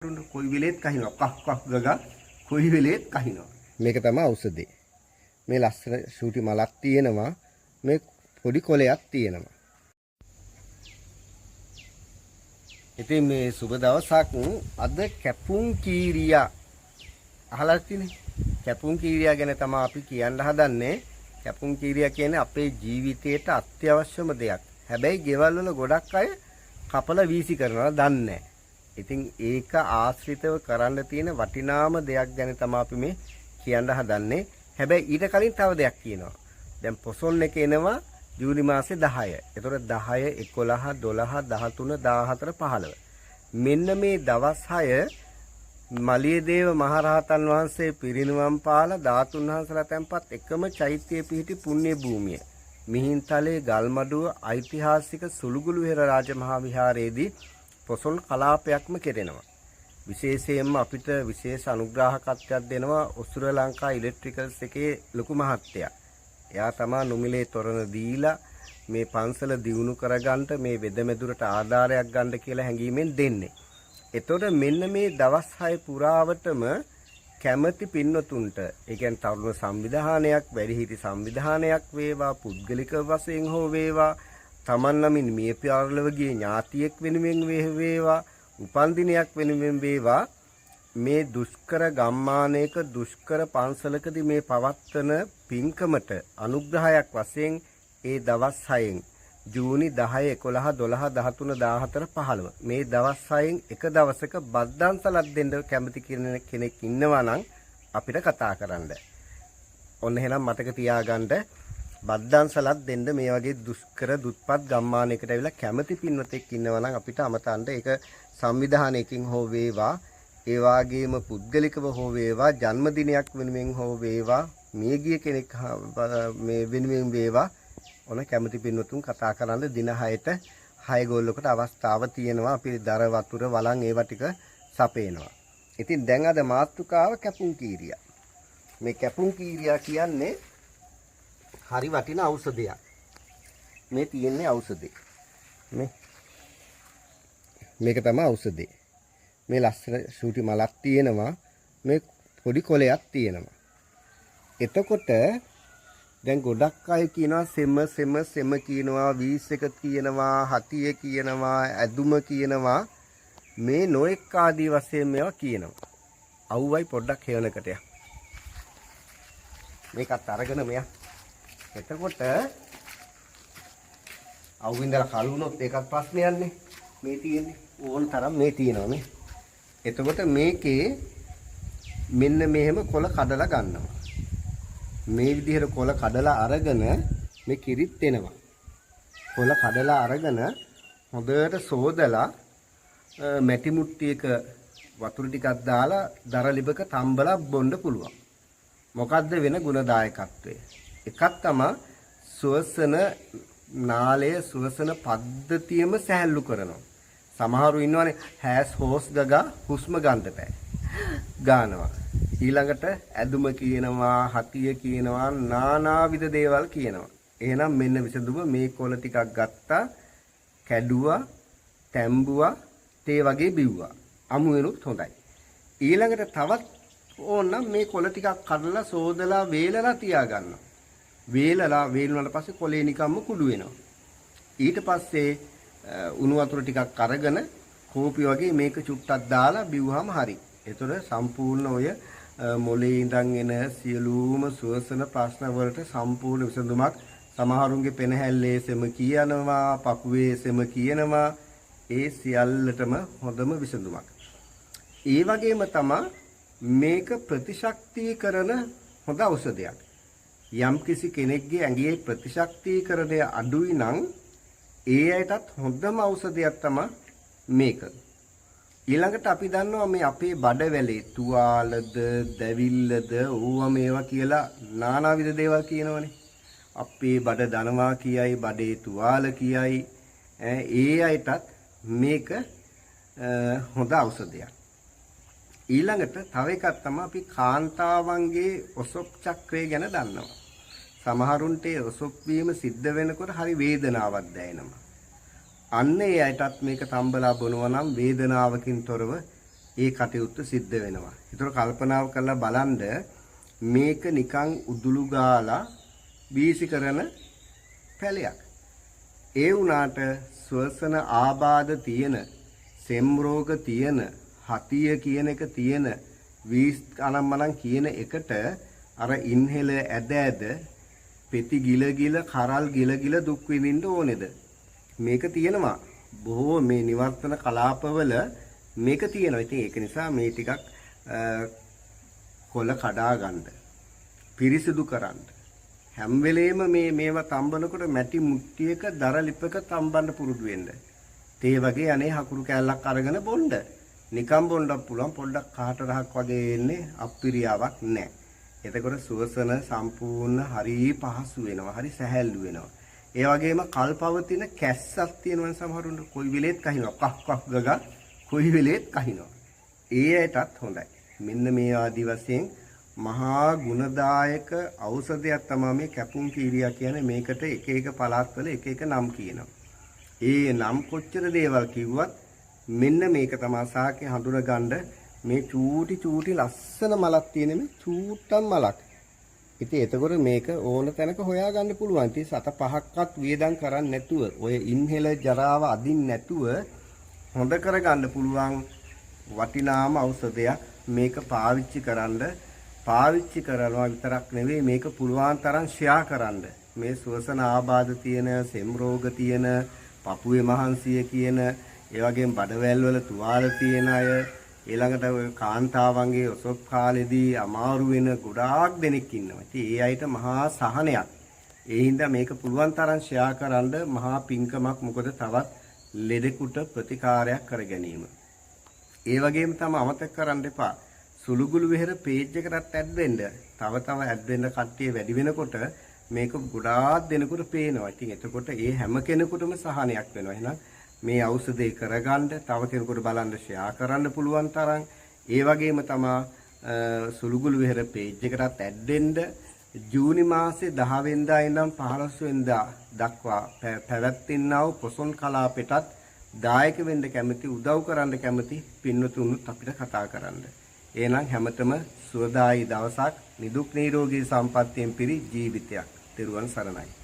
කොයි වෙලෙත් කහිනවා කක් කක් ගග කොයි වෙලෙත් කහිනවා. මේක තමයි ඖෂධේ. මේ ලස්සන ශූටි මලක් තියෙනවා. මේ පොඩි කොලයක් තියෙනවා. ඉතින් මේ සුබ දවසක් අද කැපුම් කීරියා අහලා තියෙන්නේ. කැපුම් කීරියා ගැන තමයි අපි කියන්න හදන්නේ. කැපුම් කීරියා කියන්නේ අපේ ජීවිතයට අත්‍යවශ්‍යම දෙයක්. හැබැයි ගෙවල් වල ගොඩක් අය කපල වීසි කරනවා දන්නේ නැහැ. ඉතින් ඒක ආශ්‍රිතව කරන්න තියෙන වටිනාම දෙයක් ගැන තමයි අපි මේ කියන්න හදන්නේ. හැබැයි ඊට කලින් තව දෙයක් කියනවා. දැන් පොසොන් එක එනවා ජූනි මාසේ 10. ඒතකොට 10, 11, 12, 13, 14, 15. මෙන්න මේ දවස් 6 මලියදේව මහරහතන් වහන්සේ පිරිනිවන් පාලා ධාතුන් වහන්සේලා තැන්පත් එකම චෛත්‍යයේ පිහිටි පුණ්‍ය භූමිය. මිහින්තලේ ගල්මඩුව ඓතිහාසික සුළුගුළු විහාර රාජමහා විහාරයේදී පොසොන් කලාපයක්ම කෙරෙනවා. විශේෂයෙන්ම අපිට විශේෂ අනුග්‍රාහකත්වයක් දෙනවා උසුර ලංකා ඉලෙක්ට්‍රිකල්ස් එකේ ලොකු මහත්තයා. එයා තමයි නොමිලේ තොරණ දීලා මේ පන්සල දියුණු කරගන්න මේ වෙදමෙදුරට ආධාරයක් ගන්න කියලා හැඟීමෙන් දෙන්නේ. එතකොට මෙන්න මේ දවස් 6 පුරාවටම කැමැති පින්වතුන්ට ඒ කියන්නේ තරුණ සංවිධානයක්, වැඩිහිටි සංවිධානයක් වේවා, පුද්ගලික වශයෙන් හෝ වේවා, තමන් නමින් මිය පියාරලව ගිය ඥාතියෙක් වෙනුවෙන් වේවා, උපන්දිනයක් වෙනුවෙන් වේවා, මේ දුෂ්කර ගම්මානයක දුෂ්කර පන්සලකදී මේ පවත්වන පින්කමට අනුග්‍රහයක් වශයෙන් ඒ දවස් 6න් ජූනි 10, 11, 12, 13, 14, 15 මේ දවස් 6න් එක දවසක බද්දන්සලක් දෙන්න කැමති කෙනෙක් ඉන්නවා නම් අපිට කතා කරන්න. ඔන්න එහෙනම් මතක තියාගන්න බද්දන්සලක් දෙන්න මේ වගේ දුෂ්කර දුප්පත් ගම්මානයකට ඇවිල්ලා කැමති පින්වතෙක් ඉන්නවා නම් අපිට අමතන්න ඒක සංවිධානයකින් හෝ වේවා, ඒ වගේම පුද්ගලිකව හෝ වේවා, ජන්මදිනයක් වෙනුවෙන් හෝ වේවා, මියගිය කෙනෙක් මේ වෙනුවෙන් වේවා, ඔන්න කැමති පින්වතුන් කතා කරන්න දින 6ට 6 ගෝල්ලකට අවස්ථාව තියෙනවා. අපි දර වතුර වළං ඒවා ටික සපේනවා. ඉතින් දැන් අද මාතෘකාව කැපුම් කීරියා. මේ කැපුම් කීරියා කියන්නේ හරි වටින ඖෂධයක්. මේ තියෙන්නේ ඖෂධේ. මේක තමයි ඖෂධේ. මේ ලස්සන ශූටි මලක් තියෙනවා. මේ පොඩි කොලයක් තියෙනවා. එතකොට දැන් ගොඩක් අය කියනවා සෙම කියනවා, වීස් එක කියනවා, හතිය කියනවා, ඇදුම කියනවා. මේ නොඑක් ආදී වශයෙන් මේවා කියනවා. අවුවයි පොඩ්ඩක් හේවනකට යක්. මේකත් අරගෙන මෙයා. එතකොට අවුවින්දලා කලුනොත් ඒකත් ප්‍රශ්නයක් නේ. මේ තියෙන්නේ ඕන තරම් මේ තියෙනවා නේ. එතකොට මේකේ මෙන්න මෙහෙම කොළ කඩලා ගන්නවා. මේ විදිහට කොළ කඩලා අරගෙන මේ කිරිත් එනවා. කොළ කඩලා අරගෙන හොඳට සෝදලා මැටි මුට්ටියක වතුර ටිකක් දාලා දරලිබක තම්බලා බොන්න පුළුවන්. මොකද්ද වෙන ගුණදායකත්වය? එකක් තමයි සුවසන නාලය සුවසන පද්ධතියම සැහැල්ලු කරනවා. සමහරු ඉන්නවනේ හැස් හෝස් ගගා හුස්ම ගන්න බෑ. ගානවා. ඊළඟට ඇදුම කියනවා, හතිය කියනවා, නානාවිද දේවල් කියනවා. එහෙනම් මෙන්න විසඳුම මේ කොළ ටිකක් ගත්තා, කැඩුවා, තැඹුවා, තේ වගේ බිව්වා. අමු වෙනුත් හොඳයි. ඊළඟට තවත් ඕනනම් මේ කොළ ටිකක් කඩලා සෝදලා වේලලා තියාගන්නවා. වේලුණාට පස්සේ කොලේ නිකම්ම කුඩු වෙනවා. ඊට පස්සේ උණු වතුර ටිකක් අරගෙන කෝපි වගේ මේක චුට්ටක් දාලා බිව්වහම හරි. ඒතර සම්පූර්ණ ඔය මොලේ ඉඳන් එන සියලුම සුවසන ප්‍රශ්න වලට සම්පූර්ණ විසඳුමක්. සමහරුන්ගේ පෙනහැල්ලේ සෙම කියනවා, පපුවේ සෙම කියනවා. ඒ සියල්ලටම හොඳම විසඳුමක්. ඒ වගේම තමයි මේක ප්‍රතිශක්තිකරන හොඳ ඖෂධයක්. යම්කිසි කෙනෙක්ගේ ඇඟේ ප්‍රතිශක්තිකරණය අඩුයි නම් ඒ අයටත් හොඳම ඖෂධයක් තමයි මේක. ඊළඟට අපි දන්නවා මේ අපේ බඩවැලේ තුවාලද, දැවිල්ලද, ඕවා මේවා කියලා නානාවිද දේවල් කියනවනේ. අපේ බඩ දනවා කියයි, බඩේ තුවාල කියයි. ඒ අයටත් මේක හොඳ ඖෂධයක්. ඊළඟට තව එකක් තමයි අපි කාන්තාවන්ගේ ඔසොප් චක්‍රය ගැන දන්නවා. සමහරුන්ට ඔසොප් වීම සිද්ධ වෙනකොට හරි වේදනාවක් දැනෙනවා. අන්න ඒ අයටත් මේක තම්බලා බොනවා නම් වේදනාවකින් තොරව ඒ කටයුත්ත සිද්ධ වෙනවා. ඒතර කල්පනා කරලා බලන්න මේක නිකන් උදුළු ගාලා බීසි කරන පැලයක්. ඒ වුණාට ශ්වසන ආබාධ තියෙන, සෙම් රෝග තියෙන, හතිය කියන එක තියෙන, වීස් අනම්මනම් කියන එකට අර ඉන්හෙල ඇද පෙති ගිල කරල් ගිල දුක් විඳින්න ඕනේද? මේක තියෙනවා. බොහෝ මේ නිවර්තන කලාපවල මේක තියෙනවා. ඉතින් ඒක නිසා මේ ටිකක් කොළ කඩා ගන්න, පිරිසිදු කරන්න. හැම වෙලේම මේවා තම්බනකොට මැටි මුට්ටියක දර ලිපක තම්බන්න පුරුදු වෙන්න. තේ වගේ අනේ හකුරු කෑල්ලක් අරගෙන බොන්න. නිකම් බොන්නත් පුළුවන්, පොඩ්ඩක් කහට රහක් වගේ එන්නේ අප්පිරියාවක් නැහැ. එතකොට සුවසන සම්පූර්ණ හරි පහසු වෙනවා, හරි සැහැල්ලු වෙනවා. ඒ වගේම කල්පවතින කැස්සක් තියෙනවා සමහරුන්ට, කොයි වෙලේත් කහිනවා, කක් ගග කොයි වෙලේත් කහිනවා. ඒ ඇටත් හොඳයි. මෙන්න මේ ආදි වශයෙන් මහා ගුණදායක ඖෂධයක් තමයි මේ කැපුම් කීරියා කියන්නේ. මේකට එක එක පළාත්වල එක එක නම් කියනවා. ඒ නම් කොච්චර දේවල් කිව්වත් මෙන්න මේක තමයි සාකේ හඳුනගන්න. මේ චූටි ලස්සන මලක් තියෙන මේ චූට්ටම් මලක්. ඉතින් එතකොට මේක ඕන තැනක හොයාගන්න පුළුවන්. ඉතින් 7-5ක්වත් වියදම් කරන්නේ නැතුව, ඔය ඉන්හෙලර් ජරාව අදින්න නැතුව හොඳ කරගන්න පුළුවන් වටිනාම ඖෂධයක්. මේක පාවිච්චි කරනවා විතරක් නෙවෙයි, මේක පුළුවන් තරම් ෂෙයා කරන්න. මේ ශ්වසන ආබාධ තියෙන, සෙම් රෝග තියෙන, පපුවේ මහන්සිය කියන, ඒ වගේම බඩවැල් වල තුවාල තියෙන අය, ඊළඟට ඔය කාන්තාවන්ගේ ඔසොප් කාලෙදී අමාරු වෙන ගොඩාක් දෙනෙක් ඉන්නවා. ඉතින් ඒ අයට මහා සහනයක්. ඒ හින්දා මේක පුළුවන් තරම් ෂෙයා කරන්න මහා පිංකමක්. මොකද තවත් ලෙඩෙකුට ප්‍රතිකාරයක් කර ගැනීම. ඒ වගේම තමයි අමතක කරන්න එපා. සුළුගුළු වෙහෙර පේජ් එකටත් ඇඩ් වෙන්න. තව ඇඩ් වෙන්න කට්ටිය වැඩි වෙනකොට මේක ගොඩාක් දෙනෙකුට පේනවා. ඉතින් එතකොට ඒ හැම කෙනෙකුටම සහනයක් වෙනවා. එහෙනම් මේ ඖෂධය කරගන්න, තව කෙනෙකුට බලන්න ෂෙයා කරන්න පුළුවන් තරම්. ඒ වගේම තමයි සුළුගුළු වෙහෙර පේජ් එකටත් ඇඩ් වෙන්න. ජූනි මාසේ 10 වෙනිදා ඉඳන් 15 වෙනිදා දක්වා පැවැත්වෙනා වූ පොසොන් කලාපෙටත් දායක වෙන්න කැමති, උදව් කරන්න කැමති පින්වතුන්ත් අපිට කතා කරන්න. එහෙනම් හැමතෙම සුවදායි දවසක්, නිදුක් නිරෝගී සම්පන්නියෙන් පිරි ජීවිතයක්. ත්වන් සරණයි.